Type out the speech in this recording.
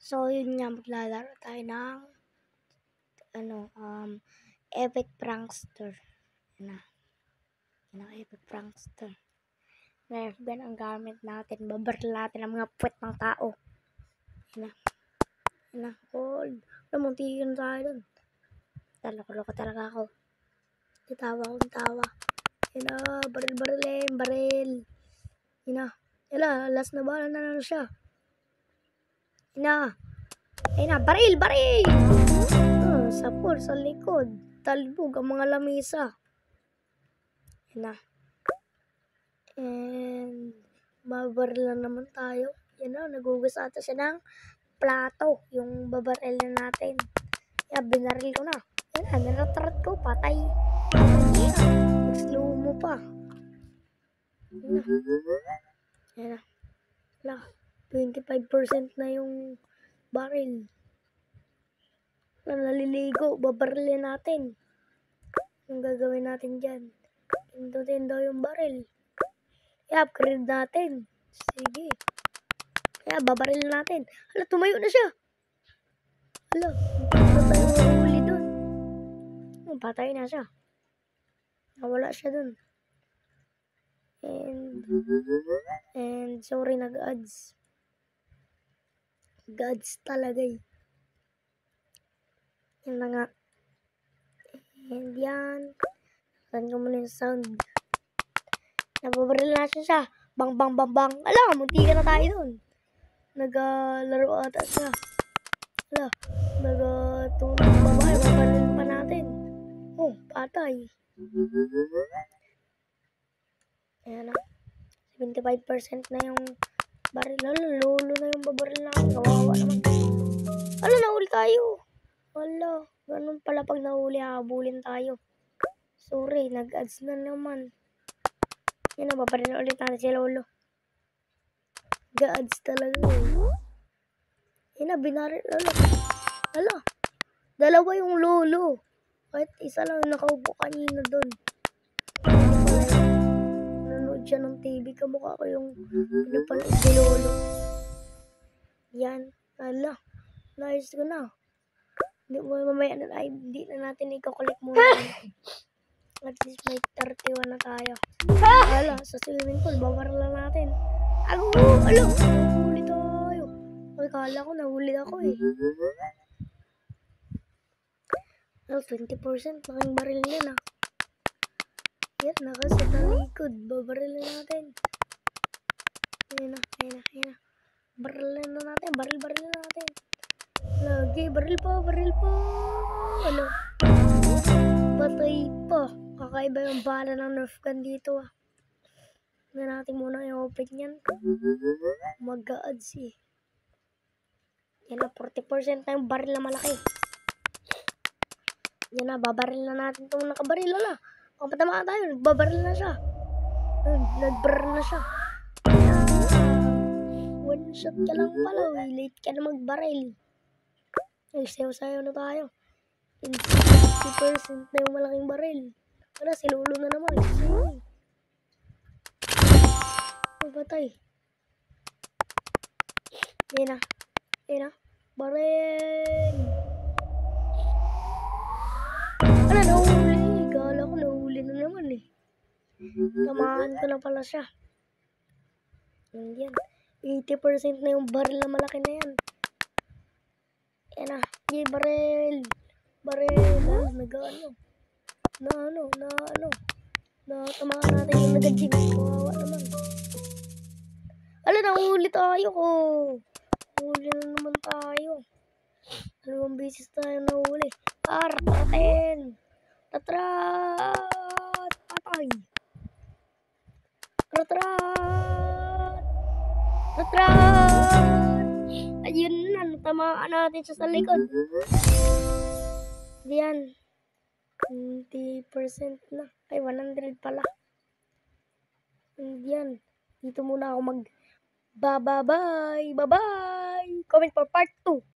So, yun nga, maglalaro tayo ng Epic Prankster. Yan na, Epic Prankster. Nerf gun ang gamit natin. Babaril natin ang mga puwet ng tao. Yan na, hold. Muntikin tayo dun. Loko talaga ako. Tawa akong tawa. Yan na, baril. Yan na. Yala, last na bala na siya. Yan na, baril! Sapor sa likod. Talbog ang mga lamisa. Yan na. And, babaril na naman tayo. Yan na, nagugas ata siya ng plato. Yung babaril na natin. Yan, binaril ko na. Yan na, niratrat ko. Patay. Slow mo pa. Yan na. Wala. 25% na yung baril. Naliligo. Babarilin natin. Yung gagawin natin dyan. Pindutin daw yung baril. I-upgrade natin. Sige. Kaya babarilin natin. Hala, tumayo na siya. Hala, patay mo huli dun. Patay na siya. Nawala siya dun. And sorry, nag-ads. Gods talaga eh. Yan na nga. And yan. Saan ko muna yung sound. Nababaril na siya. Bang. Ala, munti ka na tayo dun. Nagalaro ata siya. Ala, nagatulog babae. Babaril pa natin. Oh, patay. Ayan na. 75% na yung baril. Lolo na yung babaril natin. Kawawa naman. Ala, nahuli tayo. Ala, ganun pala pag nahuli, habulin tayo. Sorry, nag-ads na naman. Yan na, babaril na ulit natin si Lolo. Ga-ads talaga. Yan na, binaril. Ala, dalawa yung Lolo. Kahit isa lang nakaupo kanina doon. Nanonood siya ng TV. Kamukha ko yung pinapanood si Lolo. Yan. Ala, nice ko na. Mamaya na ay, hindi na natin i-collect muna. At least may 31 na tayo. Ala, sa swimming pool, babaril lang natin. Ala, nahuli tayo. Ay, kala ko nahuli ako eh. Well, 20% naking baril niya na. Yan, nakasa na likod. Babaril natin. Ayan na. Baril na natin. Baril na natin. Lagi, baril pa. Ano? Patay pa. Kakaiba yung bala ng Nerf gun dito ah. Tignan natin muna yung open yan. Mag-a-ads eh. Yan na, 40% na yung baril na malaki. Yan na, babaril na natin itong nakabaril. Wala. Kung patamaan tayo, nagbabaril na siya. Nagbaril na siya. One shot ka lang pala. Late ka na magbaril. Nagsayaw-sayaw na tayo. 50% na yung malaking baril. Wala, si Lolo na naman. Patay. Yan na. Baril. Ano, nahuli. Kala ko nahuli na naman eh. Tamaan ko na pala siya. Yan. 80% na yung baril na malaki na yan. Yan na. Baril. Nag-ano. Tamaan natin yung nag-jig. Kawawa naman. Ala, nahuli tayo ko. Nahuli na naman tayo. 2 beses tayo nahuli. Ratatin. Ratrat. Patay. Ratrat. Ayun na. Natamaan natin siya sa likod. Diyan. 20% na. Ay, 100 pala. Diyan. Dito muna ako Bye-bye. Comment for part 2.